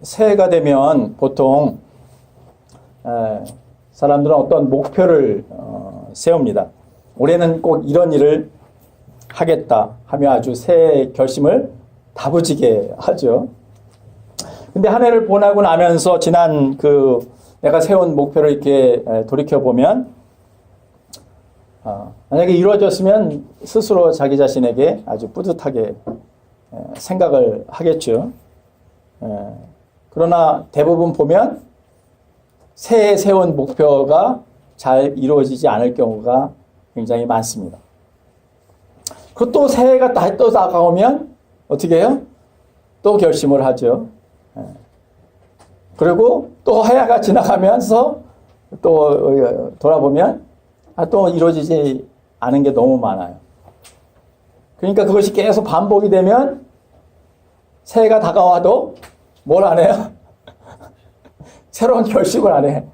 새해가 되면 보통 사람들은 어떤 목표를 세웁니다. 올해는 꼭 이런 일을 하겠다 하며 아주 새해 결심을 다부지게 하죠. 근데 한 해를 보내고 나면서 지난 내가 세운 목표를 이렇게 돌이켜보면 만약에 이루어졌으면 스스로 자기 자신에게 아주 뿌듯하게 생각을 하겠죠. 그러나 대부분 보면 새해 세운 목표가 잘 이루어지지 않을 경우가 굉장히 많습니다. 그리고 또 새해가 또 다가오면 어떻게 해요? 또 결심을 하죠. 그리고 또 해가 지나가면서 또 돌아보면 또 이루어지지 않은 게 너무 많아요. 그러니까 그것이 계속 반복이 되면 새해가 다가와도 뭘 안 해요? 새로운 결심을 안 해.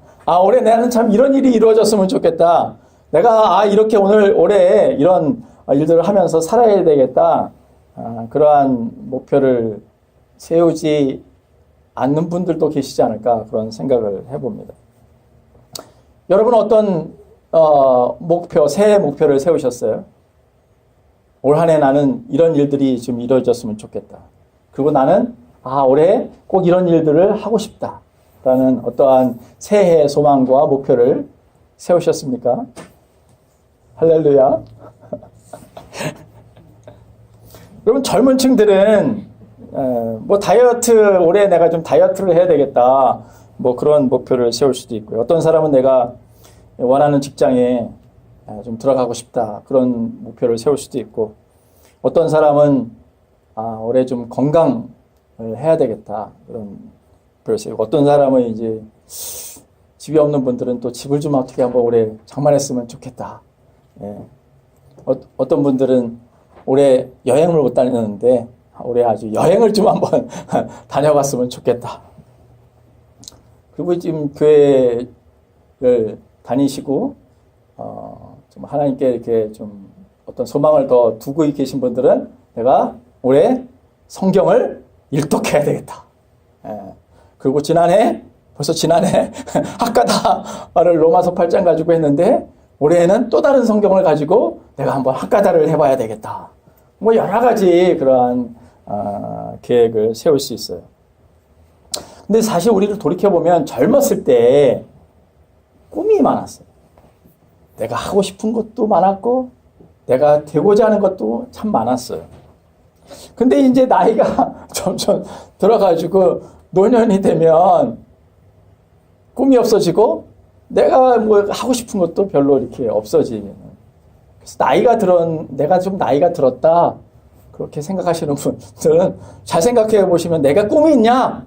올해 나는 참 이런 일이 이루어졌으면 좋겠다. 내가 이렇게 올해 이런 일들을 하면서 살아야 되겠다. 그러한 목표를 세우지 않는 분들도 계시지 않을까 그런 생각을 해봅니다. 여러분은 어떤 새해 목표를 세우셨어요? 올 한 해 나는 이런 일들이 좀 이루어졌으면 좋겠다. 그리고 나는 올해 꼭 이런 일들을 하고 싶다. 라는 어떠한 새해 소망과 목표를 세우셨습니까? 할렐루야. 여러분 젊은 층들은 올해 내가 좀 다이어트를 해야 되겠다. 그런 목표를 세울 수도 있고요. 어떤 사람은 내가 원하는 직장에 좀 들어가고 싶다. 그런 목표를 세울 수도 있고, 어떤 사람은 올해 좀 건강을 해야 되겠다. 그런 목표를 세우고, 어떤 사람은 이제 집이 없는 분들은 또 집을 좀 어떻게 한번 올해 장만했으면 좋겠다. 어떤 분들은 올해 여행을 못 다녔는데 올해 아주 여행을 좀 한번 다녀봤으면 좋겠다. 그리고 지금 교회를 다니시고 좀 하나님께 이렇게 좀 어떤 소망을 더 두고 계신 분들은 내가 올해 성경을 일독해야 되겠다. 그리고 벌써 지난해 학가다를 로마서 8장 가지고 했는데 올해에는 또 다른 성경을 가지고 내가 한번 학가다를 해봐야 되겠다. 여러 가지 그러한 계획을 세울 수 있어요. 근데 사실 우리를 돌이켜보면 젊었을 때 꿈이 많았어요. 내가 하고 싶은 것도 많았고 내가 되고자 하는 것도 참 많았어요. 근데 이제 나이가 점점 들어가지고 노년이 되면 꿈이 없어지고 내가 하고 싶은 것도 별로 이렇게 없어지는. 그래서 내가 좀 나이가 들었다. 그렇게 생각하시는 분들은 잘 생각해 보시면 내가 꿈이 있냐?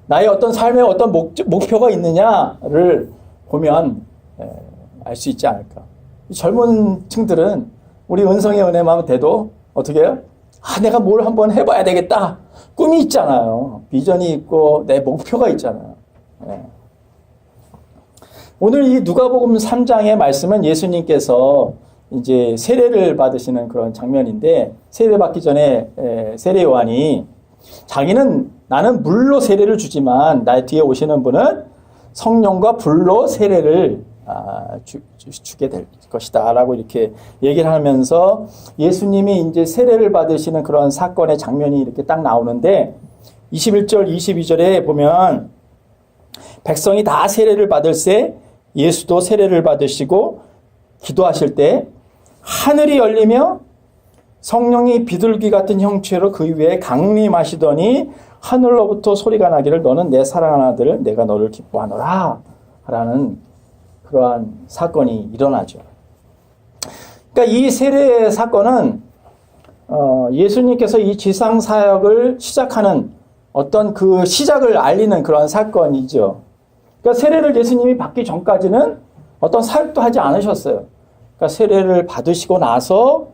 나의 어떤 삶에 어떤 목표가 있느냐를 보면 알 수 있지 않을까. 젊은 층들은 우리 은성의 은혜만 돼도 어떻게 해요? 내가 뭘 한번 해봐야 되겠다. 꿈이 있잖아요. 비전이 있고 내 목표가 있잖아요. 오늘 이 누가복음 3장의 말씀은 예수님께서 이제 세례를 받으시는 그런 장면인데, 세례 받기 전에 세례 요한이 나는 물로 세례를 주지만 나 뒤에 오시는 분은 성령과 불로 세례를 주게 될 것이다 라고 이렇게 얘기를 하면서 예수님이 이제 세례를 받으시는 그런 사건의 장면이 이렇게 딱 나오는데, 21절 22절에 보면 백성이 다 세례를 받을새 예수도 세례를 받으시고 기도하실 때 하늘이 열리며 성령이 비둘기 같은 형체로 그 위에 강림하시더니 하늘로부터 소리가 나기를 너는 내 사랑하는 아들 내가 너를 기뻐하노라 라는 그러한 사건이 일어나죠. 그러니까 이 세례 사건은 예수님께서 이 지상 사역을 시작하는 어떤 그 시작을 알리는 그런 사건이죠. 그러니까 세례를 예수님이 받기 전까지는 어떤 사역도 하지 않으셨어요. 그러니까 세례를 받으시고 나서,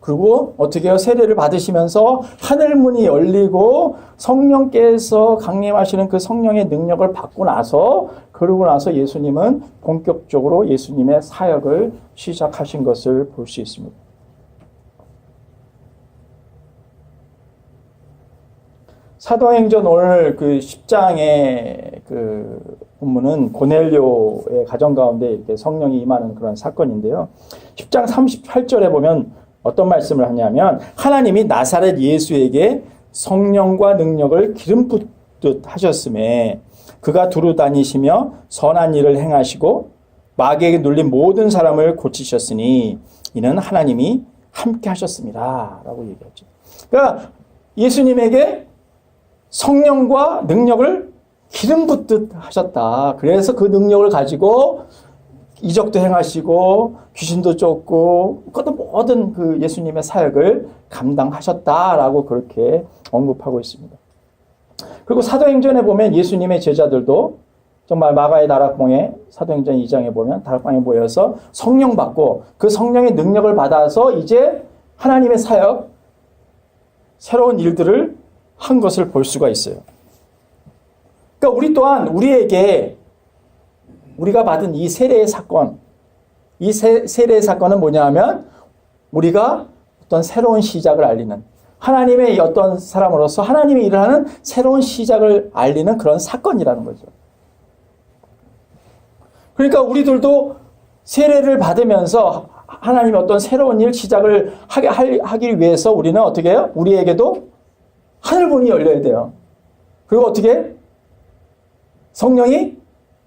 그리고 어떻게 해요? 세례를 받으시면서 하늘문이 열리고 성령께서 강림하시는 그 성령의 능력을 받고 나서, 그러고 나서 예수님은 본격적으로 예수님의 사역을 시작하신 것을 볼 수 있습니다. 사도행전 오늘 그 10장의 그 본문은 고넬료의 가정 가운데 이렇게 성령이 임하는 그런 사건인데요. 10장 38절에 보면 어떤 말씀을 하냐면 하나님이 나사렛 예수에게 성령과 능력을 기름 붓듯 하셨음에 그가 두루 다니시며 선한 일을 행하시고 마귀에게 눌린 모든 사람을 고치셨으니 이는 하나님이 함께 하셨습니다. 라고 얘기하죠. 그러니까 예수님에게 성령과 능력을 기름 붓듯 하셨다. 그래서 그 능력을 가지고 이적도 행하시고 귀신도 쫓고 모든 그 예수님의 사역을 감당하셨다라고 그렇게 언급하고 있습니다. 그리고 사도행전에 보면 예수님의 제자들도 정말 마가의 다락방에 사도행전 2장에 보면 다락방에 모여서 성령 받고 그 성령의 능력을 받아서 이제 하나님의 사역, 새로운 일들을 한 것을 볼 수가 있어요. 그러니까 우리 또한 우리에게 우리가 받은 이 세례의 사건, 이 세례의 사건은 뭐냐 하면 우리가 어떤 새로운 시작을 알리는 하나님의 어떤 사람으로서 하나님의 일을 하는 새로운 시작을 알리는 그런 사건이라는 거죠. 그러니까 우리들도 세례를 받으면서 하나님의 어떤 새로운 일 시작을 하기 위해서 우리는 어떻게 해요? 우리에게도 하늘문이 열려야 돼요. 그리고 어떻게? 성령이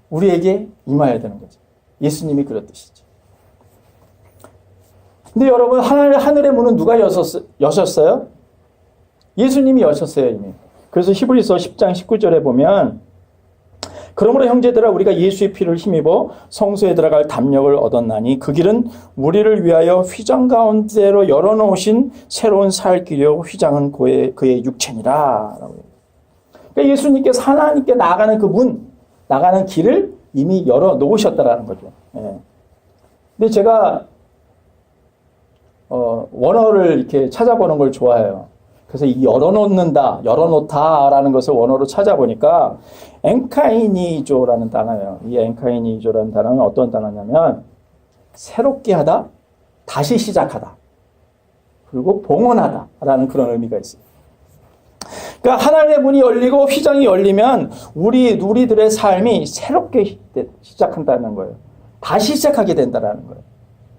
우리에게 임해야 되는 거죠. 예수님이 그랬듯이죠. 근데 여러분 하늘의 문은 누가 여셨어요? 예수님이 여셨어요 이미. 그래서 히브리서 10장 19절에 보면 그러므로 형제들아 우리가 예수의 피를 힘입어 성소에 들어갈 담력을 얻었나니 그 길은 우리를 위하여 휘장 가운데로 열어놓으신 새로운 살 길이요 휘장은 그의 육체니라. 그러니까 예수님께서 하나님께 나가는 그 문, 나가는 길을 이미 열어놓으셨다라는 거죠. 예. 근데 제가 원어를 이렇게 찾아보는 걸 좋아해요. 그래서 이 열어놓다라는 것을 원어로 찾아보니까 엔카이니조라는 단어예요. 이 엔카이니조라는 단어는 어떤 단어냐면 새롭게 하다, 다시 시작하다, 그리고 봉헌하다라는 그런 의미가 있어요. 그러니까 하나님의 문이 열리고 휘장이 열리면 우리들의 삶이 새롭게 시작한다는 거예요. 다시 시작하게 된다는 거예요.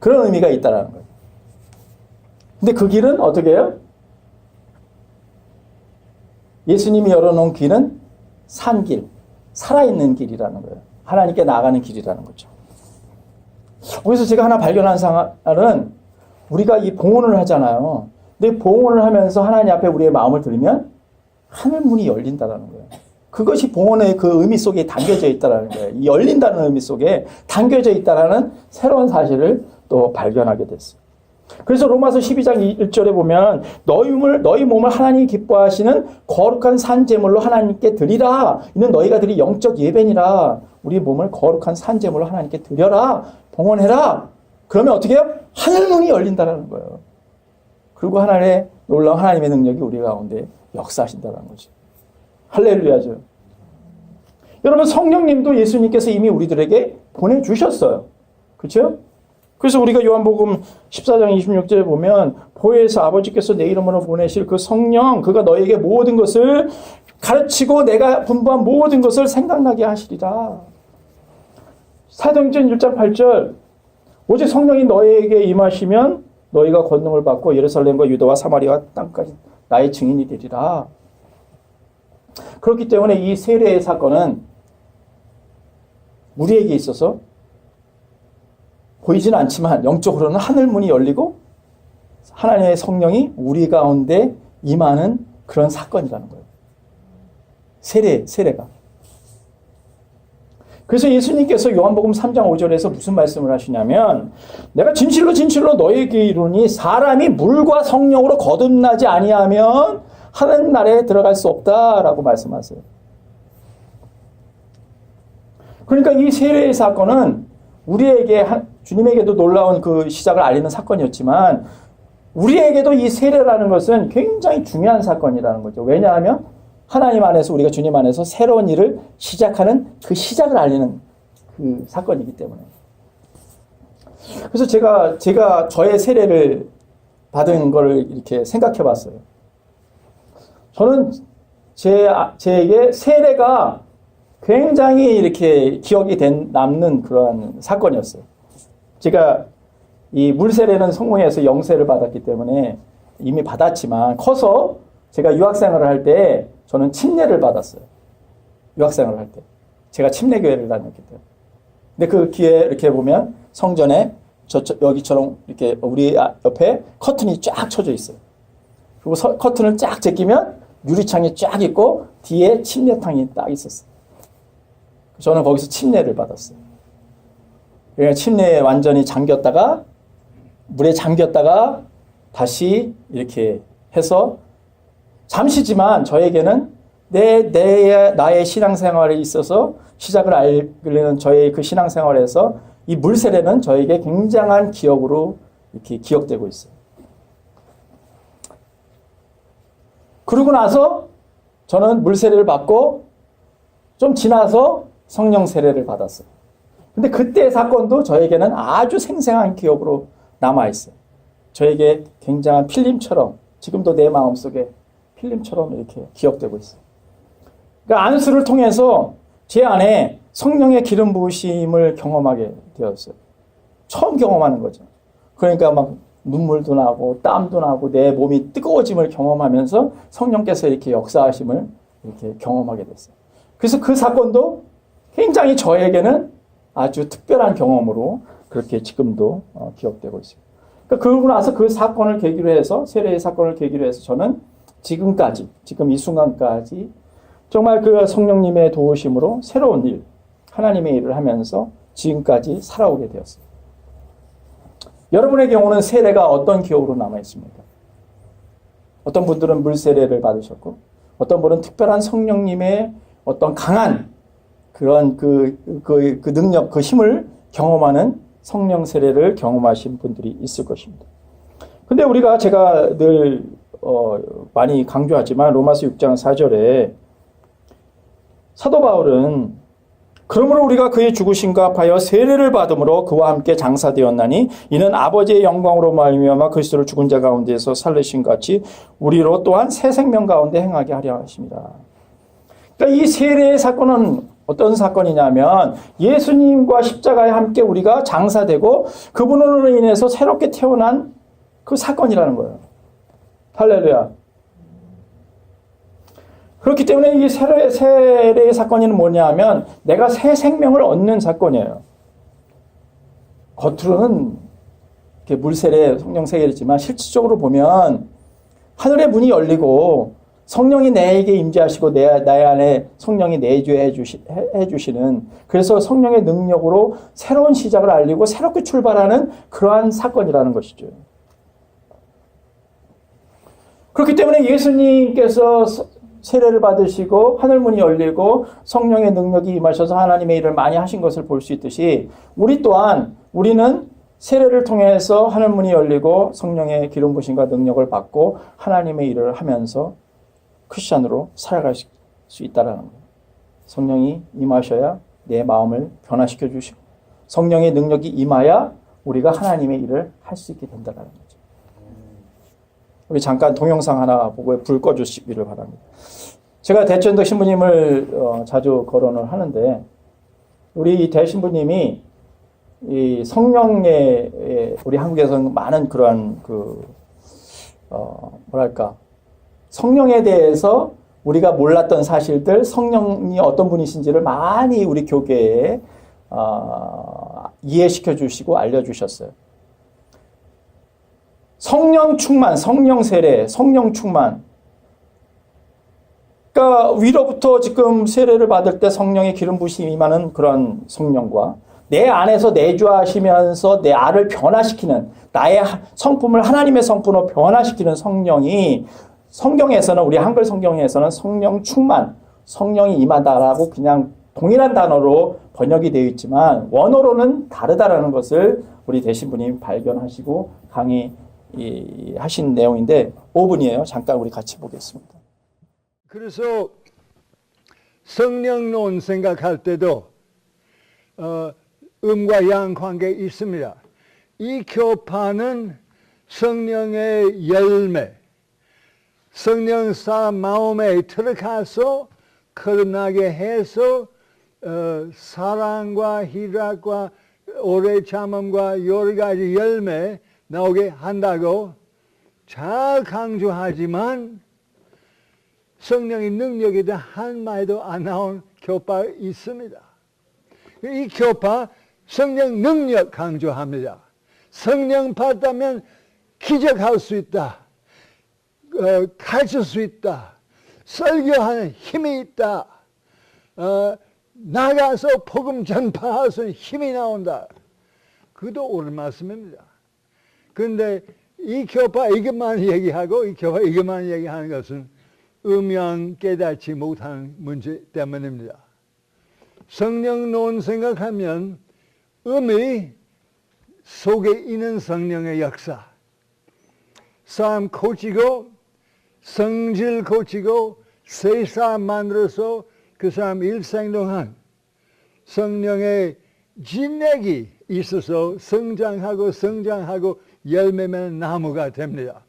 그런 의미가 있다는 거예요. 근데 그 길은 어떻게 해요? 예수님이 열어놓은 길은 산길, 살아있는 길이라는 거예요. 하나님께 나아가는 길이라는 거죠. 그래서 제가 하나 발견한 사실은 우리가 이 봉헌을 하잖아요. 근데 봉헌을 하면서 하나님 앞에 우리의 마음을 들이면 하늘문이 열린다는 거예요. 그것이 봉헌의 그 의미 속에 담겨져 있다는 거예요. 이 열린다는 의미 속에 담겨져 있다는 새로운 사실을 또 발견하게 됐어요. 그래서 로마서 12장 1절에 보면 너희 몸을 하나님이 기뻐하시는 거룩한 산 제물로 하나님께 드리라. 이는 너희가 드릴 영적 예배니라. 우리 몸을 거룩한 산 제물로 하나님께 드려라. 봉헌해라. 그러면 어떻게 해요? 하늘문이 열린다는 거예요. 그리고 하나님의 놀라운 하나님의 능력이 우리 가운데 역사하신다는 거죠. 할렐루야죠. 여러분 성령님도 예수님께서 이미 우리들에게 보내주셨어요. 그렇죠? 그래서 우리가 요한복음 14장 26절에 보면 보혜사 아버지께서 내 이름으로 보내실 그 성령 그가 너에게 모든 것을 가르치고 내가 분부한 모든 것을 생각나게 하시리라. 사도행전 1장 8절 오직 성령이 너에게 임하시면 너희가 권능을 받고 예루살렘과 유다와 사마리아 땅까지 나의 증인이 되리라. 그렇기 때문에 이 세례의 사건은 우리에게 있어서 보이지는 않지만 영적으로는 하늘문이 열리고 하나님의 성령이 우리 가운데 임하는 그런 사건이라는 거예요. 세례가. 그래서 예수님께서 요한복음 3장 5절에서 무슨 말씀을 하시냐면 내가 진실로 진실로 너희에게 이르노니 사람이 물과 성령으로 거듭나지 아니하면 하늘나라에 들어갈 수 없다라고 말씀하세요. 그러니까 이 세례의 사건은 우리에게 주님에게도 놀라운 그 시작을 알리는 사건이었지만 우리에게도 이 세례라는 것은 굉장히 중요한 사건이라는 거죠. 왜냐하면 하나님 안에서 우리가 주님 안에서 새로운 일을 시작하는 그 시작을 알리는 그 사건이기 때문에. 그래서 제가 저의 세례를 받은 거를 이렇게 생각해 봤어요. 저는 제에게 세례가 굉장히 이렇게 기억이 남는 그러한 사건이었어요. 제가 이 물세례는 성공해서 영세를 받았기 때문에 이미 받았지만 커서 제가 유학생활을 할 때 저는 침례를 받았어요. 유학생활을 할 때. 제가 침례교회를 다녔기 때문에. 근데 그 기회에 이렇게 보면 성전에 여기처럼 이렇게 우리 옆에 커튼이 쫙 쳐져 있어요. 그리고 커튼을 쫙 제끼면 유리창이 쫙 있고 뒤에 침례탕이 딱 있었어요. 저는 거기서 침례를 받았어요. 침례에 완전히 잠겼다가 물에 잠겼다가 다시 이렇게 해서 잠시지만 저에게는 나의 신앙생활에 있어서 시작을 알리는 저의 그 신앙생활에서 이 물세례는 저에게 굉장한 기억으로 이렇게 기억되고 있어요. 그러고 나서 저는 물세례를 받고 좀 지나서 성령 세례를 받았어요. 근데 그때의 사건도 저에게는 아주 생생한 기억으로 남아있어요. 저에게 굉장한 필름처럼 지금도 내 마음속에 필름처럼 이렇게 기억되고 있어요. 그러니까 안수를 통해서 제 안에 성령의 기름 부으심을 경험하게 되었어요. 처음 경험하는 거죠. 그러니까 막 눈물도 나고 땀도 나고 내 몸이 뜨거워짐을 경험하면서 성령께서 이렇게 역사하심을 이렇게 경험하게 됐어요. 그래서 그 사건도 굉장히 저에게는 아주 특별한 경험으로 그렇게 지금도 기억되고 있습니다. 그러니까 그러고 나서 그 사건을 계기로 해서 세례의 사건을 계기로 해서 저는 지금까지 지금 이 순간까지 정말 그 성령님의 도우심으로 새로운 일, 하나님의 일을 하면서 지금까지 살아오게 되었습니다. 여러분의 경우는 세례가 어떤 기억으로 남아있습니까? 어떤 분들은 물세례를 받으셨고 어떤 분은 특별한 성령님의 어떤 강한 그런 그 능력, 그 힘을 경험하는 성령 세례를 경험하신 분들이 있을 것입니다. 근데 제가 늘 많이 강조하지만 로마서 6장 4절에 사도 바울은 그러므로 우리가 그의 죽으심과 합하여 세례를 받음으로 그와 함께 장사되었나니 이는 아버지의 영광으로 말미암아 그리스도를 죽은 자 가운데서 살리신 같이 우리로 또한 새 생명 가운데 행하게 하려 하십니다. 그러니까 이 세례의 사건은 어떤 사건이냐면 예수님과 십자가에 함께 우리가 장사되고 그분으로 인해서 새롭게 태어난 그 사건이라는 거예요. 할렐루야. 그렇기 때문에 이 세례의 사건은 뭐냐면 내가 새 생명을 얻는 사건이에요. 겉으로는 이렇게 물세례, 성령세례지만 실질적으로 보면 하늘의 문이 열리고 성령이 내게 임재하시고 나의 안에 성령이 내주해 주시는 그래서 성령의 능력으로 새로운 시작을 알리고 새롭게 출발하는 그러한 사건이라는 것이죠. 그렇기 때문에 예수님께서 세례를 받으시고 하늘문이 열리고 성령의 능력이 임하셔서 하나님의 일을 많이 하신 것을 볼 수 있듯이 우리는 세례를 통해서 하늘문이 열리고 성령의 기름 부으심과 능력을 받고 하나님의 일을 하면서 크리스찬으로 살아갈 수 있다는 거예요. 성령이 임하셔야 내 마음을 변화시켜 주시고 성령의 능력이 임하야 우리가 하나님의 일을 할 수 있게 된다는 거죠. 우리 잠깐 동영상 하나 보고 불 꺼주시기를 바랍니다. 제가 대천덕 신부님을 자주 거론을 하는데 우리 대신부님이 이 성령의 우리 한국에서는 많은 그러한 성령에 대해서 우리가 몰랐던 사실들, 성령이 어떤 분이신지를 많이 우리 교계에 이해시켜 주시고 알려주셨어요. 성령 충만, 성령 세례, 성령 충만. 그러니까 위로부터 지금 세례를 받을 때 성령의 기름 부으심이 임하는 그런 성령과 내 안에서 내주하시면서 내 알을 변화시키는 나의 성품을 하나님의 성품으로 변화시키는 성령이 성경에서는 우리 한글 성경에서는 성령 충만, 성령이 임하다라고 그냥 동일한 단어로 번역이 되어 있지만 원어로는 다르다라는 것을 우리 대신부님 발견하시고 강의하신 내용인데 5분이에요. 잠깐 우리 같이 보겠습니다. 그래서 성령론 생각할 때도 음과 양 관계 있습니다. 이 교파는 성령의 열매, 성령 사람 마음에 들어가서 거듭나게 해서 사랑과 희락과 오래 참음과 여러 가지 열매 나오게 한다고 잘 강조하지만 성령의 능력에 대한 한마디도 안 나온 교파가 있습니다. 이 교파 성령 능력 강조합니다. 성령 받다면 기적할 수 있다. 가르칠 수 있다. 설교하는 힘이 있다. 나가서 복음 전파할 수 있는 힘이 나온다. 그것도 옳은 말씀입니다. 그런데 이 교파 이것만 얘기하고 이 교파 이것만 얘기하는 것은 음양 깨닫지 못하는 문제 때문입니다. 성령론 생각하면 음이 속에 있는 성령의 역사, 사람 고치고 성질 고치고 새 사람 만들어서 그 사람 일생 동안 성령의 진액이 있어서 성장하고 열매 맺는 나무가 됩니다.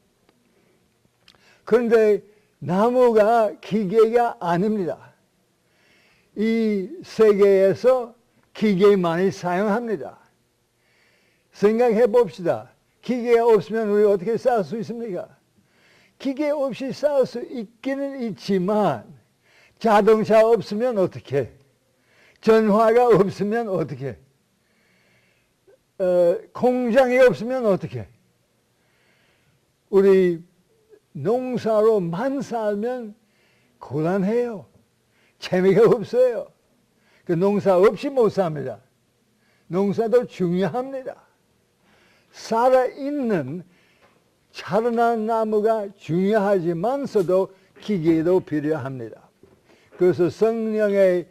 그런데 나무가 기계가 아닙니다. 이 세계에서 기계 많이 사용합니다. 생각해 봅시다. 기계가 없으면 우리 어떻게 살 수 있습니까? 기계 없이 살 수 있기는 있지만 자동차 없으면 어떻게? 전화가 없으면 어떻게? 공장이 없으면 어떻게? 우리 농사로만 살면 고단해요. 재미가 없어요. 그 농사 없이 못 삽니다. 농사도 중요합니다. 살아있는 자라난 나무가 중요하지만서도 기계도 필요합니다. 그래서 성령의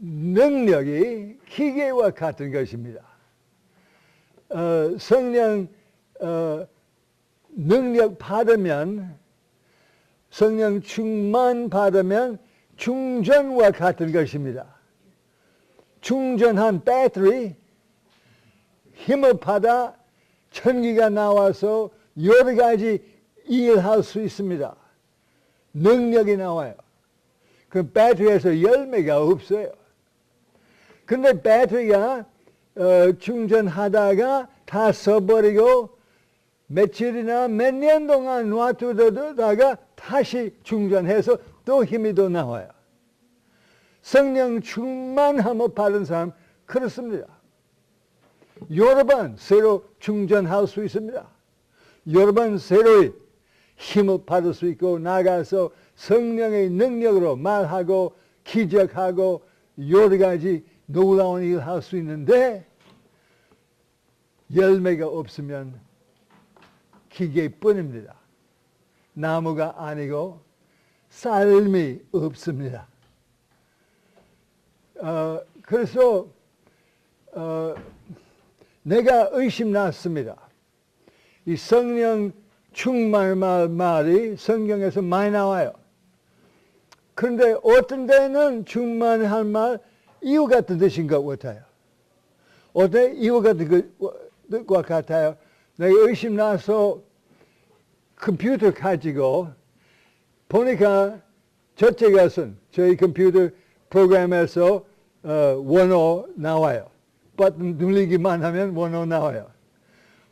능력이 기계와 같은 것입니다. 성령 능력 받으면, 성령 충만 받으면 충전과 같은 것입니다. 충전한 배터리, 힘을 받아 전기가 나와서 여러 가지 일할 수 있습니다. 능력이 나와요. 그 배터리에서 열매가 없어요. 근데 배터리가 충전하다가 다 써버리고 며칠이나 몇 년 동안 놔두다가 다시 충전해서 또 힘이 더 나와요. 성령 충만함을 받은 사람 그렇습니다. 여러 번 새로 충전할 수 있습니다. 여러 번 새로이 힘을 받을 수 있고 나가서 성령의 능력으로 말하고 기적하고 여러 가지 놀라운 일을 할 수 있는데 열매가 없으면 기계뿐입니다. 나무가 아니고 삶이 없습니다. 그래서 내가 의심났습니다. 이 성령 충만 말이 성경에서 많이 나와요. 그런데 어떤 데는 충만할 말 이유 같은 뜻인 것 같아요. 어때? 이유 같은 것 같아요. 내가 의심나서 컴퓨터 가지고 보니까 첫째 것은 저희 컴퓨터 프로그램에서 원어 나와요. 버튼 눌리기만 하면 원어 나와요.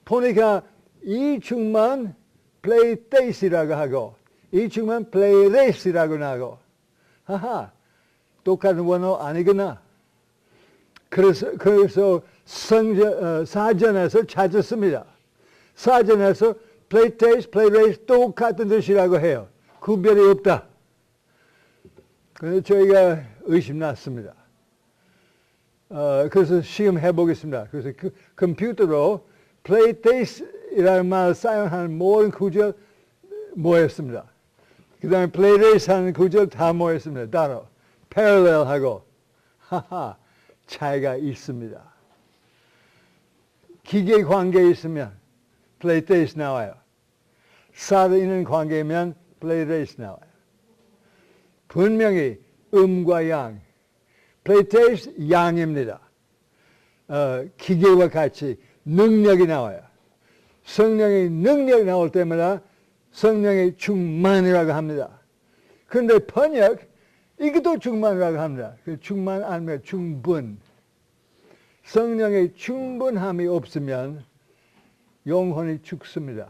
보니까 이 충만 플레이테이스라고 하고 이 충만 플레이레이스라고 나고 하하 똑같은 원어 아니구나. 그래서 사전에서 찾았습니다. 사전에서 플레이테이스, 플레이레이스 똑같은 뜻이라고 해요. 구별이 없다. 그래서 저희가 의심났습니다. 그래서 시험해 보겠습니다. 그래서 그 컴퓨터로 플레이테이스라는 말을 사용하는 모든 구절 모였습니다. 그 다음에 플레이레이스 하는 구절 다 모였습니다. 따로 패러렐하고 하하 차이가 있습니다. 기계 관계에 있으면 플레이테이스 나와요. 살아있는 관계면 플레이레이스 나와요. 분명히 음과 양, 플레이테이스 양입니다. 기계와 같이 능력이 나와요. 성령의 능력이 나올 때마다 성령의 충만이라고 합니다. 그런데 번역 이것도 충만이라고 합니다. 그 충만 아니면 충분. 성령의 충분함이 없으면 영혼이 죽습니다.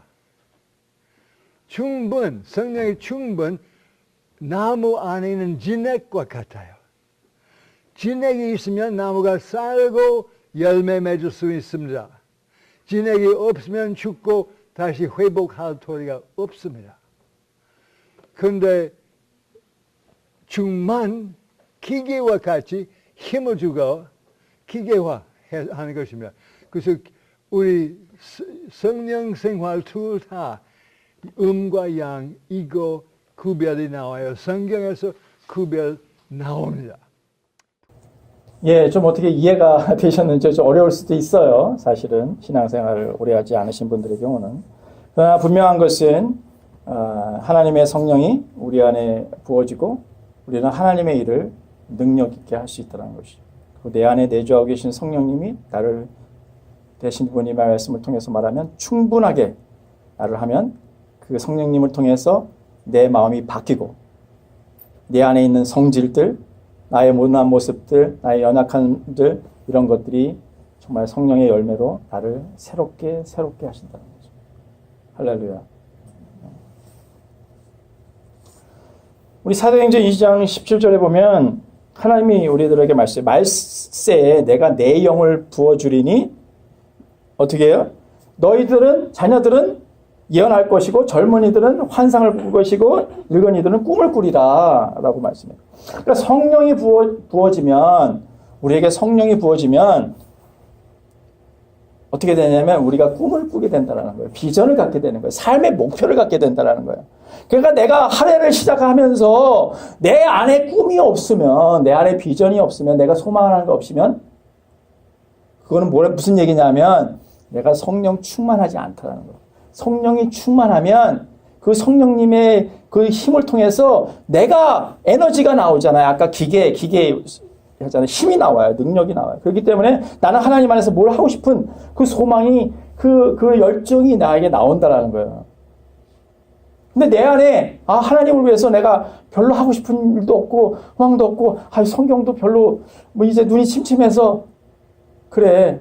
충분, 성령의 충분, 나무 안에 있는 진액과 같아요. 진액이 있으면 나무가 살고 열매 맺을 수 있습니다. 진액이 없으면 죽고 다시 회복할 도리가 없습니다. 그런데 충만, 기계와 같이 힘을 주고 기계화하는 것입니다. 그래서 우리 성령 생활 둘 다 음과 양 이거 구별이 나와요. 성경에서 구별 나옵니다. 예, 좀 어떻게 이해가 되셨는지 좀 어려울 수도 있어요. 사실은 신앙생활을 오래 하지 않으신 분들의 경우는. 그러나 분명한 것은 하나님의 성령이 우리 안에 부어지고 우리는 하나님의 일을 능력 있게 할 수 있다는 것이죠. 그리고 내 안에 내주하고 계신 성령님이 나를 대신 분이 말씀을 통해서 말하면 충분하게 나를 하면 그 성령님을 통해서 내 마음이 바뀌고 내 안에 있는 성질들, 나의 못난 모습들, 나의 연약함들 이런 것들이 정말 성령의 열매로 나를 새롭게 하신다는 거죠. 할렐루야. 우리 사도행전 2장 17절에 보면 하나님이 우리들에게 말세에 내가 내 영을 부어주리니 어떻게 해요? 너희들은 자녀들은 예언할 것이고 젊은이들은 환상을 볼 것이고 늙은이들은 꿈을 꾸리라 라고 말씀해요. 그러니까 성령이 부어지면 우리에게 성령이 부어지면 어떻게 되냐면 우리가 꿈을 꾸게 된다는 거예요. 비전을 갖게 되는 거예요. 삶의 목표를 갖게 된다는 거예요. 그러니까 내가 한 해를 시작하면서 내 안에 꿈이 없으면 내 안에 비전이 없으면 내가 소망하는 거 없으면 그거는 무슨 얘기냐면 내가 성령 충만하지 않다는 거예요. 성령이 충만하면 그 성령님의 그 힘을 통해서 내가 에너지가 나오잖아요. 아까 기계 하잖아요. 힘이 나와요. 능력이 나와요. 그렇기 때문에 나는 하나님 안에서 뭘 하고 싶은 그 소망이 그 열정이 나에게 나온다라는 거예요. 근데 내 안에 하나님을 위해서 내가 별로 하고 싶은 일도 없고 소망도 없고 성경도 별로 이제 눈이 침침해서 그래.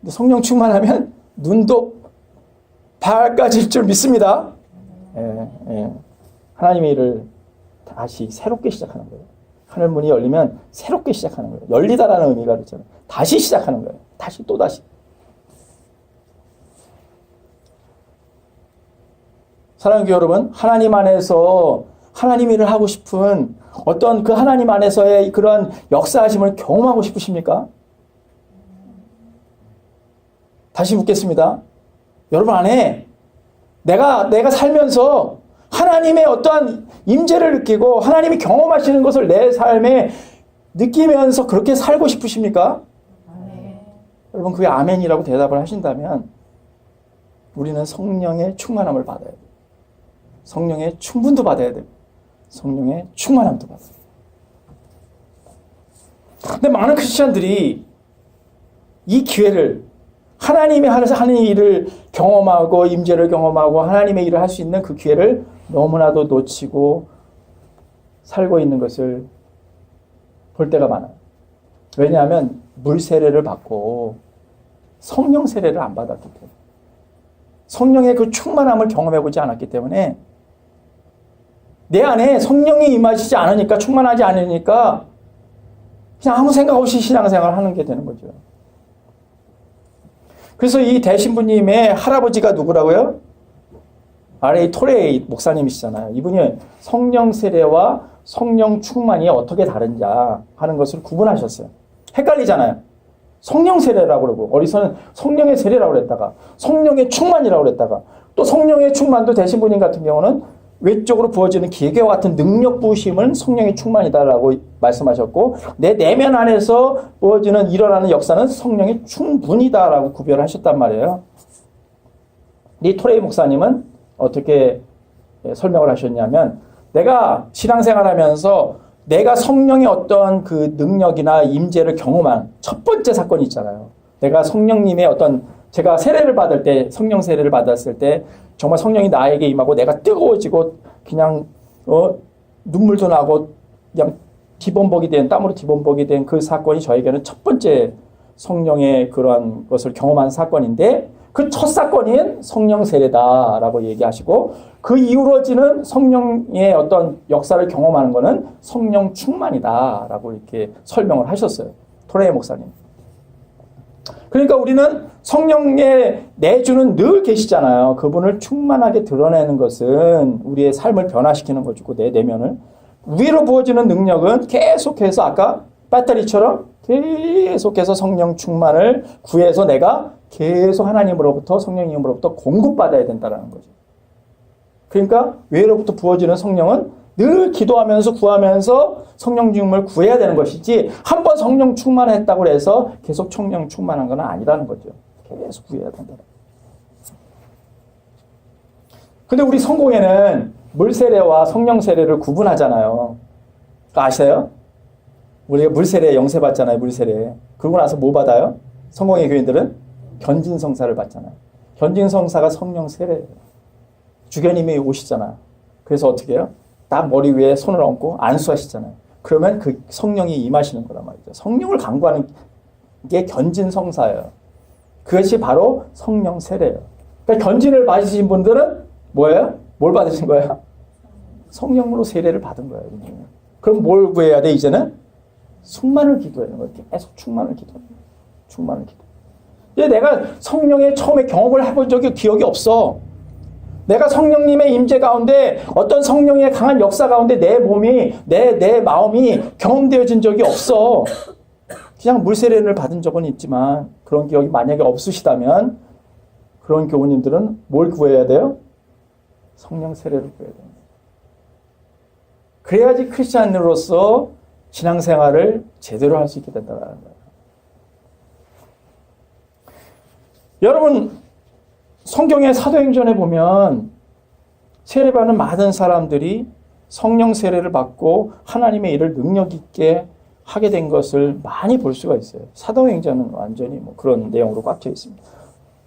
성령 충만하면 눈도 밝아질 줄 믿습니다. 하나님의 일을 다시 새롭게 시작하는 거예요. 하늘 문이 열리면 새롭게 시작하는 거예요. 열리다라는 의미가 그렇잖아요. 다시 시작하는 거예요. 다시 또다시. 사랑하는 교회 여러분, 하나님 안에서 하나님 일을 하고 싶은 어떤 그 하나님 안에서의 그런 역사하심을 경험하고 싶으십니까? 다시 묻겠습니다. 여러분 안에 내가 살면서 하나님의 어떠한 임재를 느끼고 하나님이 경험하시는 것을 내 삶에 느끼면서 그렇게 살고 싶으십니까? 아멘. 여러분 그게 아멘이라고 대답을 하신다면 우리는 성령의 충만함을 받아야 돼요. 성령의 충분도 받아야 돼요. 성령의 충만함도 받아야 돼요. 근데 많은 크리스찬들이 이 기회를 하나님의 안에서 하는 일을 경험하고 임재를 경험하고 하나님의 일을 할 수 있는 그 기회를 너무나도 놓치고 살고 있는 것을 볼 때가 많아요. 왜냐하면 물 세례를 받고 성령 세례를 안 받았기 때문에 성령의 그 충만함을 경험해보지 않았기 때문에 내 안에 성령이 임하시지 않으니까 충만하지 않으니까 그냥 아무 생각 없이 신앙생활을 하는 게 되는 거죠. 그래서 이 대신부님의 할아버지가 누구라고요? R.A. 토레이 목사님이시잖아요. 이분이 성령 세례와 성령 충만이 어떻게 다른자 하는 것을 구분하셨어요. 헷갈리잖아요. 성령 세례라고 그러고 어디서는 성령의 세례라고 그랬다가 성령의 충만이라고 그랬다가 또 성령의 충만도 대신부님 같은 경우는 외적으로 부어지는 기계와 같은 능력 부으심은 성령의 충만이다라고 말씀하셨고 내 내면 안에서 부어지는 일어나는 역사는 성령의 충분이다라고 구별하셨단 말이에요. 이 토레이 목사님은 어떻게 설명을 하셨냐면 내가 신앙생활하면서 내가 성령의 어떤 그 능력이나 임재를 경험한 첫 번째 사건이 있잖아요. 내가 성령님의 어떤 제가 세례를 받을 때, 성령 세례를 받았을 때 정말 성령이 나에게 임하고 내가 뜨거워지고 그냥 눈물도 나고 그냥 뒤범벅이 된, 땀으로 뒤범벅이 된 그 사건이 저에게는 첫 번째 성령의 그러한 것을 경험한 사건인데, 그 첫 사건인 성령 세례다라고 얘기하시고, 그 이후로지는 성령의 어떤 역사를 경험하는 것은 성령 충만이다라고 이렇게 설명을 하셨어요. 토레 목사님. 그러니까 우리는 성령의 내주는 늘 계시잖아요. 그분을 충만하게 드러내는 것은 우리의 삶을 변화시키는 것이고, 내 내면을. 위로 부어지는 능력은 계속해서 아까 배터리처럼 계속해서 성령 충만을 구해서 내가 계속 하나님으로부터, 성령님으로부터 공급받아야 된다는 거죠. 그러니까 위로부터 부어지는 성령은 늘 기도하면서 구하면서 성령 충만을 구해야 되는 것이지, 한번 성령 충만했다고 해서 계속 성령 충만한 건 아니라는 거죠. 계속 구해야 된다. 근데 우리 성공회는 물 세례와 성령 세례를 구분하잖아요. 아세요? 우리가 물 세례 영세 받잖아요. 물 세례. 그러고 나서 뭐 받아요? 성공회 교인들은 견진 성사를 받잖아요. 견진 성사가 성령 세례예요. 주교님이 오시잖아요. 그래서 어떻게 해요? 딱 머리 위에 손을 얹고 안수하시잖아요. 그러면 그 성령이 임하시는 거란 말이죠. 성령을 간구하는 게 견진 성사예요. 그것이 바로 성령 세례예요. 그러니까 견진을 받으신 분들은 뭐예요? 뭘 받으신 거예요? 성령으로 세례를 받은 거예요. 그럼 뭘 구해야 돼, 이제는? 충만을 기도해야 되는 거예요. 계속 충만을 기도해야 돼요. 충만을 기도. 이제 내가 성령의 처음에 경험을 해본 적이 기억이 없어. 내가 성령님의 임재 가운데 어떤 성령의 강한 역사 가운데 내 몸이, 내 마음이 경험되어진 적이 없어. 그냥 물세례를 받은 적은 있지만 그런 기억이 만약에 없으시다면 그런 교우님들은 뭘 구해야 돼요? 성령 세례를 구해야 됩니다. 그래야지 크리스찬으로서 신앙생활을 제대로 할 수 있게 된다는 거예요. 여러분, 성경의 사도행전에 보면 세례받는 많은 사람들이 성령 세례를 받고 하나님의 일을 능력 있게 하게 된 것을 많이 볼 수가 있어요. 사도행전은 완전히 뭐 그런 내용으로 꽉 차 있습니다.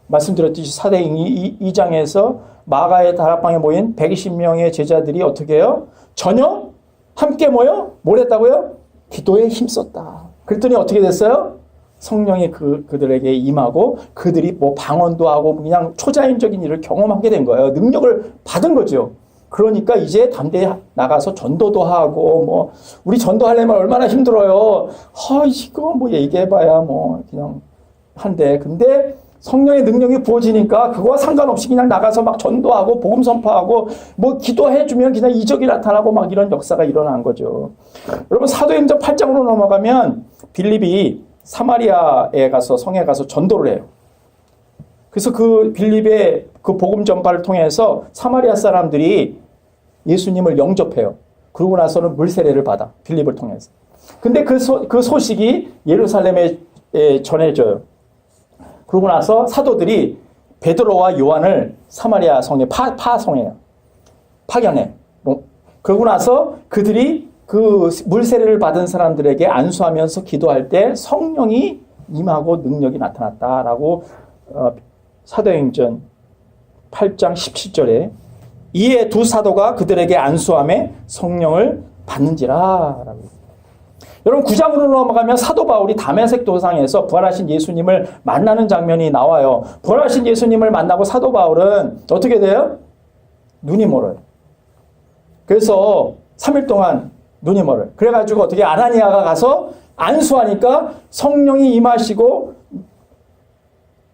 말씀드렸듯이 사도행전 2장에서 마가의 다락방에 모인 120명의 제자들이 어떻게 해요? 전혀 함께 모여 뭘 했다고요? 기도에 힘썼다. 그랬더니 어떻게 됐어요? 성령이 그들에게 임하고 그들이 뭐 방언도 하고 그냥 초자연적인 일을 경험하게 된 거예요. 능력을 받은 거죠. 그러니까 이제 담대히 나가서 전도도 하고, 뭐 우리 전도하려면 얼마나 힘들어요. 이거 뭐 얘기해봐야 뭐 그냥 한데, 근데 성령의 능력이 부어지니까 그거와 상관없이 그냥 나가서 막 전도하고 복음 선포하고 뭐 기도해주면 그냥 이적이 나타나고 막 이런 역사가 일어난 거죠. 여러분, 사도행전 8장으로 넘어가면 빌립이 사마리아에 가서, 성에 가서 전도를 해요. 그래서 그 빌립의 그 복음 전파를 통해서 사마리아 사람들이 예수님을 영접해요. 그러고 나서는 물세례를 받아, 빌립을 통해서. 근데 그 소식이 예루살렘에 전해져요. 그러고 나서 사도들이 베드로와 요한을 사마리아 성에 파송해요. 파견해. 그러고 나서 그들이 그 물세례를 받은 사람들에게 안수하면서 기도할 때 성령이 임하고 능력이 나타났다라고 사도행전 8장 17절에 이에 두 사도가 그들에게 안수함에 성령을 받는지라. 여러분, 9장으로 넘어가면 사도 바울이 다메섹 도상에서 부활하신 예수님을 만나는 장면이 나와요. 부활하신 예수님을 만나고 사도 바울은 어떻게 돼요? 눈이 멀어요. 그래서 3일 동안 눈이 멀어요. 그래가지고 어떻게 아나니아가 가서 안수하니까 성령이 임하시고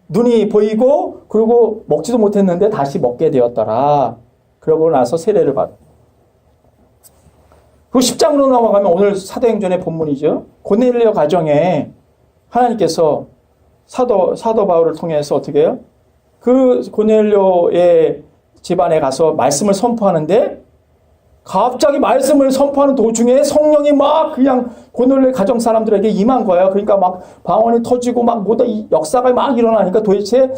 눈이 보이고, 그리고 먹지도 못했는데 다시 먹게 되었더라. 그러고 나서 세례를 받아. 그리고 10장으로 넘어가면 오늘 사도행전의 본문이죠. 고넬료 가정에 하나님께서 사도 바울을 통해서 어떻게 해요? 그 고넬료의 집안에 가서 말씀을 선포하는데, 갑자기 말씀을 선포하는 도중에 성령이 막 그냥 고넬료 가정 사람들에게 임한 거예요. 그러니까 막 방언이 터지고 막 모든 역사가 막 일어나니까 도대체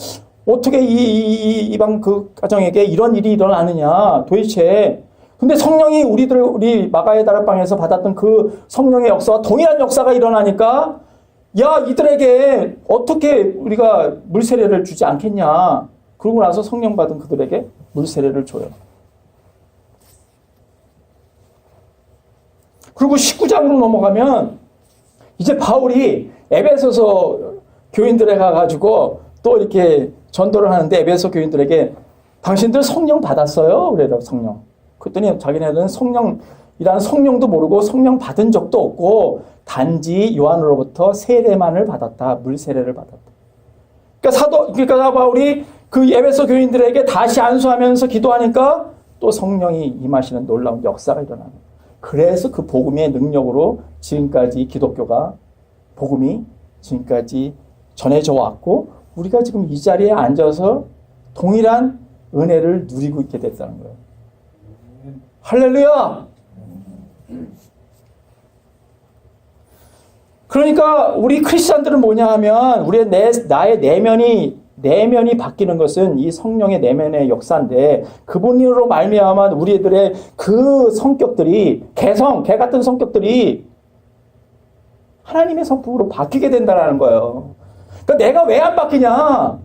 어떻게 이방 그 가정에게 이런 일이 일어나느냐, 도대체. 근데 성령이 우리 마가의 다락방에서 받았던 그 성령의 역사와 동일한 역사가 일어나니까 야, 이들에게 어떻게 우리가 물 세례를 주지 않겠냐. 그러고 나서 성령 받은 그들에게 물 세례를 줘요. 그리고 19장으로 넘어가면 이제 바울이 에베소서 교인들에 가가지고 또 이렇게 전도를 하는데 에베소 교인들에게 당신들 성령 받았어요? 그래요, 성령. 그랬더니 자기네들은 성령이라는 성령도 모르고 성령 받은 적도 없고 단지 요한으로부터 세례만을 받았다. 물 세례를 받았다. 그러니까 바울이 그 에베소 교인들에게 다시 안수하면서 기도하니까 또 성령이 임하시는 놀라운 역사가 일어나는 거예요. 그래서 그 복음의 능력으로 지금까지 기독교가 복음이 지금까지 전해져 왔고 우리가 지금 이 자리에 앉아서 동일한 은혜를 누리고 있게 됐다는 거예요. 할렐루야! 그러니까 우리 크리스찬들은 뭐냐 하면 우리의 나의 내면이 바뀌는 것은 이 성령의 내면의 역사인데 그분으로 말미암아 우리들의 그 성격들이 개 같은 성격들이 하나님의 성품으로 바뀌게 된다는 거예요. 그러니까 내가 왜 안 바뀌냐?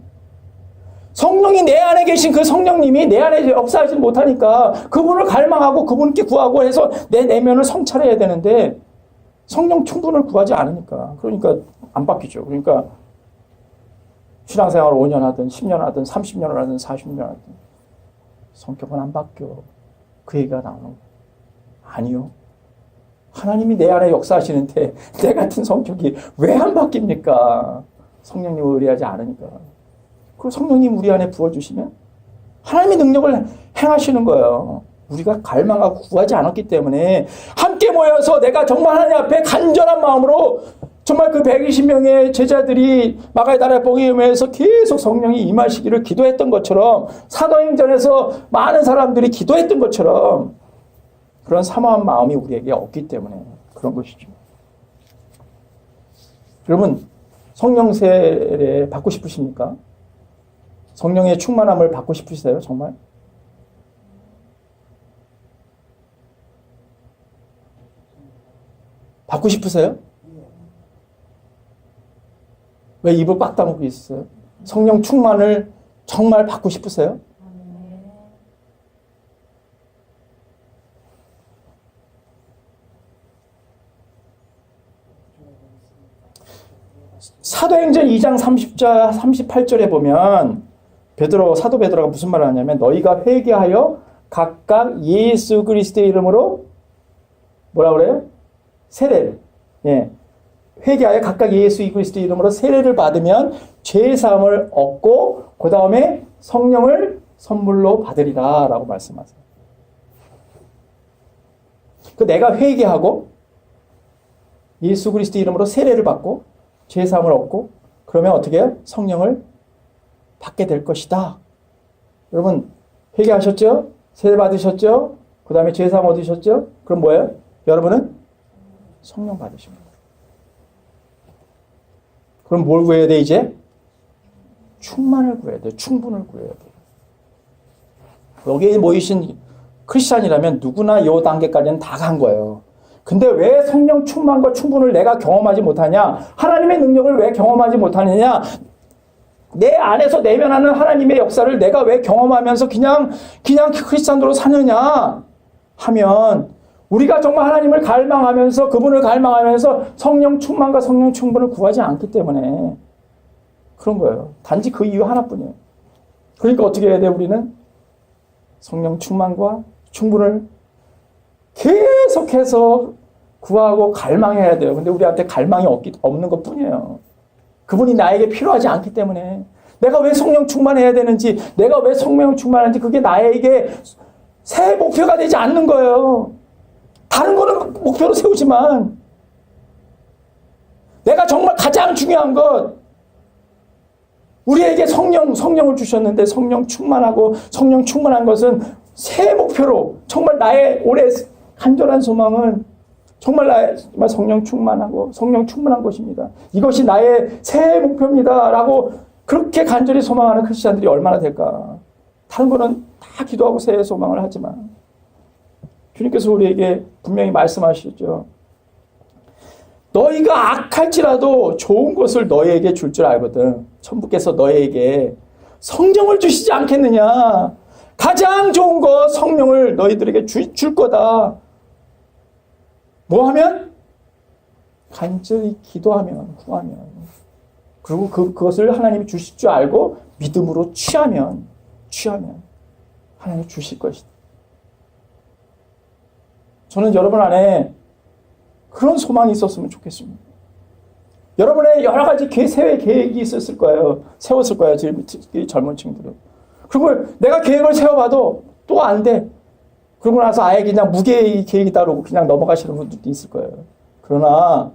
성령이 내 안에 계신 그 성령님이 내 안에 역사하지 못하니까 그분을 갈망하고 그분께 구하고 해서 내 내면을 성찰해야 되는데 성령 충분을 구하지 않으니까 그러니까 안 바뀌죠. 그러니까 신앙생활을 5년 하든 10년 하든 30년을 하든 40년 하든 성격은 안 바뀌어. 그 얘기가 나오는 거예요. 아니요. 하나님이 내 안에 역사하시는데 내 같은 성격이 왜 안 바뀝니까? 성령님을 의뢰하지 않으니까. 그 성령님 우리 안에 부어주시면 하나님의 능력을 행하시는 거예요. 우리가 갈망하고 구하지 않았기 때문에 함께 모여서 내가 정말 하나님 앞에 간절한 마음으로 정말 그 120명의 제자들이 마가다라 복음에서 계속 성령이 임하시기를 기도했던 것처럼 사도행전에서 많은 사람들이 기도했던 것처럼 그런 사모한 마음이 우리에게 없기 때문에 그런 것이죠. 여러분 성령 세례 받고 싶으십니까? 성령의 충만함을 받고 싶으세요? 정말? 받고 싶으세요? 왜 입을 꽉 다물고 있어요? 성령 충만을 정말 받고 싶으세요? 사도행전 2장 38절에 보면 사도 베드로가 무슨 말을 하냐면 너희가 회개하여 각각 예수 그리스도의 이름으로 뭐라 그래요? 세례를. 예. 회개하여 각각 예수 그리스도의 이름으로 세례를 받으면 죄 사함을 얻고 그 다음에 성령을 선물로 받으리라 라고 말씀하세요. 내가 회개하고 예수 그리스도 이름으로 세례를 받고 죄 사함을 얻고 그러면 어떻게 해요? 성령을 받게 될 것이다. 여러분 회개하셨죠? 세례 받으셨죠? 그 다음에 죄 사함 얻으셨죠? 그럼 뭐예요? 여러분은 성령 받으십니다. 그럼 뭘 구해야 돼 이제? 충만을 구해야 돼. 충분을 구해야 돼. 여기에 모이신 크리스찬이라면 누구나 이 단계까지는 다 간 거예요. 근데 왜 성령 충만과 충분을 내가 경험하지 못하냐? 하나님의 능력을 왜 경험하지 못하느냐? 내 안에서 내면하는 하나님의 역사를 내가 왜 경험하면서 그냥 크리스찬으로 사느냐? 하면 우리가 정말 하나님을 갈망하면서 그분을 갈망하면서 성령 충만과 성령 충분을 구하지 않기 때문에 그런 거예요. 단지 그 이유 하나뿐이에요. 그러니까 어떻게 해야 돼 우리는? 성령 충만과 충분을 계속해서 구하고 갈망해야 돼요. 근데 우리한테 갈망이 없는 것 뿐이에요. 그분이 나에게 필요하지 않기 때문에 내가 왜 성령 충만해야 되는지 내가 왜 성령 충만한지 그게 나에게 새 목표가 되지 않는 거예요. 다른 거는 목표로 세우지만 내가 정말 가장 중요한 것 우리에게 성령을 주셨는데 성령 충만하고 성령 충만한 것은 새 목표로 정말 나의 올해 간절한 소망은 정말 성령 충만하고 성령 충만한 것입니다. 이것이 나의 새 목표입니다. 라고 그렇게 간절히 소망하는 크리스찬들이 얼마나 될까. 다른 거는 다 기도하고 새 소망을 하지만 주님께서 우리에게 분명히 말씀하시죠. 너희가 악할지라도 좋은 것을 너희에게 줄 줄 알거든. 천부께서 너희에게 성령을 주시지 않겠느냐. 가장 좋은 거 성령을 너희들에게 줄 거다. 뭐 하면? 간절히 기도하면, 구하면. 그리고 그것을 하나님이 주실 줄 알고 믿음으로 취하면 하나님이 주실 것이다. 저는 여러분 안에 그런 소망이 있었으면 좋겠습니다. 여러분의 여러 가지 세외 계획이 있었을 거예요. 세웠을 거예요. 특히 젊은 친구들은. 그리고 내가 계획을 세워봐도 또 안 돼. 그러고 나서 아예 그냥 무계획 계획이 따르고 그냥 넘어가시는 분들도 있을 거예요. 그러나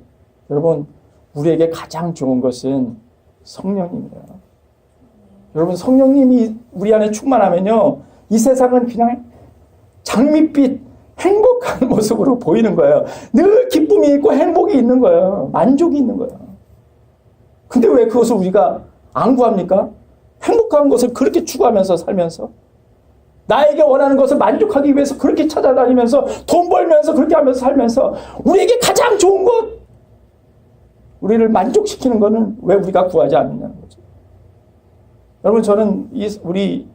여러분, 우리에게 가장 좋은 것은 성령님이에요. 여러분, 성령님이 우리 안에 충만하면요, 이 세상은 그냥 장밋빛 행복한 모습으로 보이는 거예요. 늘 기쁨이 있고 행복이 있는 거예요. 만족이 있는 거예요. 근데 왜 그것을 우리가 안 구합니까? 행복한 것을 그렇게 추구하면서 살면서, 나에게 원하는 것을 만족하기 위해서 그렇게 찾아다니면서, 돈 벌면서 그렇게 하면서 살면서, 우리에게 가장 좋은 것, 우리를 만족시키는 것은 왜 우리가 구하지 않느냐는 거죠. 여러분, 저는 우리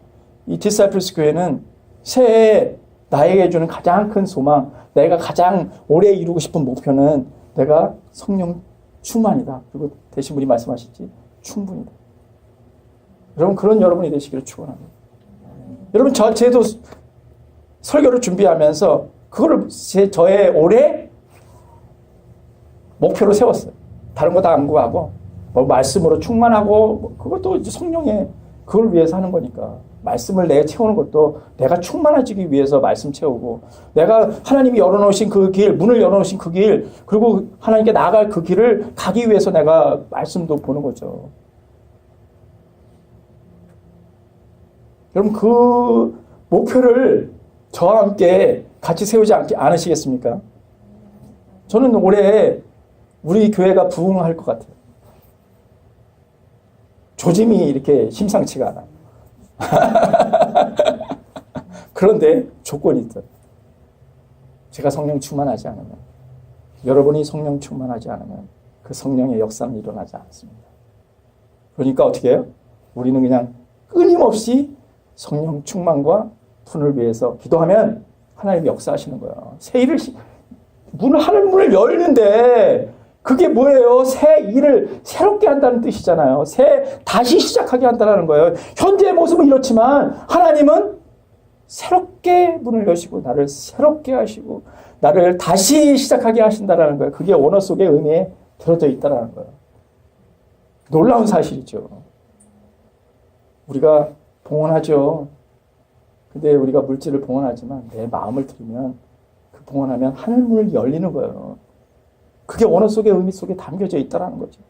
디사이플스 교회는 새해에 나에게 주는 가장 큰 소망, 내가 가장 오래 이루고 싶은 목표는 내가 성령 충만이다. 그리고 대신 분이 말씀하시지, 충분이다. 여러분, 그런 여러분이 되시기를 축원합니다. 여러분, 저도 설교를 준비하면서 그거를 저의 올해 목표로 세웠어요. 다른 거 다 안 구하고, 뭐 말씀으로 충만하고, 그것도 이제 성령의 그걸 위해서 하는 거니까. 말씀을 내가 채우는 것도 내가 충만해지기 위해서 말씀 채우고, 내가 하나님이 열어놓으신 그 길, 문을 열어놓으신 그 길, 그리고 하나님께 나아갈 그 길을 가기 위해서 내가 말씀도 보는 거죠. 여러분, 그 목표를 저와 함께 같이 세우지 않으시겠습니까? 저는 올해 우리 교회가 부흥할 것 같아요. 조짐이 이렇게 심상치가 않아요. 그런데 조건이 있어요. 제가 성령 충만하지 않으면, 여러분이 성령 충만하지 않으면 그 성령의 역사는 일어나지 않습니다. 그러니까 어떻게 해요? 우리는 그냥 끊임없이 성령 충만과 분을 위해서 기도하면 하나님이 역사하시는 거예요. 새 일을 하늘 문을 열는데 그게 뭐예요? 새 일을 새롭게 한다는 뜻이잖아요. 다시 시작하게 한다는 거예요. 현재의 모습은 이렇지만 하나님은 새롭게 문을 여시고 나를 새롭게 하시고 나를 다시 시작하게 하신다는 거예요. 그게 언어 속의 의미에 들어져 있다는 거예요. 놀라운 사실이죠. 우리가 봉헌하죠. 근데 우리가 물질을 봉헌하지만 내 마음을 들이면 그 봉헌하면 하늘문을 열리는 거예요. 그게 언어 속의 의미 속에 담겨져 있다는 거죠.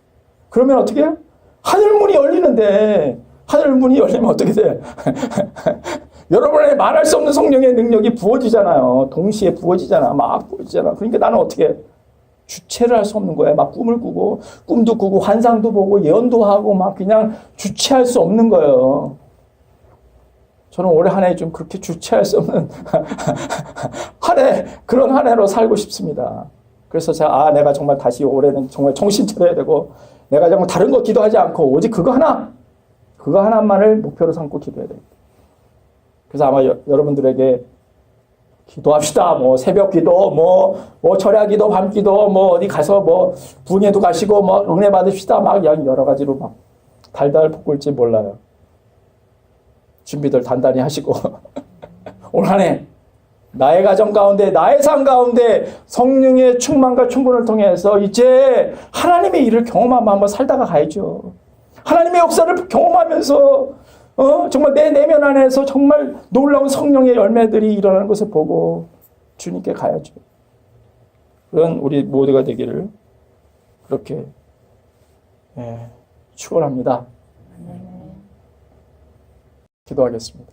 그러면 어떻게 해요? 하늘문이 열리는데, 하늘문이 열리면 어떻게 돼요? 여러분의 말할 수 없는 성령의 능력이 부어지잖아요. 동시에 부어지잖아. 막 부어지잖아. 그러니까 나는 어떻게 해요? 주체를 할 수 없는 거예요. 막 꿈을 꾸고, 꿈도 꾸고, 환상도 보고, 예언도 하고, 막 그냥 주체할 수 없는 거예요. 저는 올해 한 해 좀 그렇게 주체할 수 없는 그런 한 해로 살고 싶습니다. 그래서 내가 정말 다시 올해는 정말 정신 차려야 되고, 내가 정말 다른 거 기도하지 않고, 오직 그거 하나만을 목표로 삼고 기도해야 됩니다. 그래서 아마 여러분들에게 기도합시다. 뭐, 새벽 기도, 뭐, 철야 기도, 밤 기도, 뭐, 어디 가서 부흥회도 가시고, 은혜 받으시다. 막 여러 가지로 막 달달 볶을지 몰라요. 준비들 단단히 하시고, 올 한 해, 나의 가정 가운데, 나의 삶 가운데 성령의 충만과 충분을 통해서 이제 하나님의 일을 경험하며 한번 살다가 가야죠. 하나님의 역사를 경험하면서 정말 내 내면 안에서 정말 놀라운 성령의 열매들이 일어나는 것을 보고 주님께 가야죠. 그런 우리 모두가 되기를 그렇게 축원합니다. 기도하겠습니다.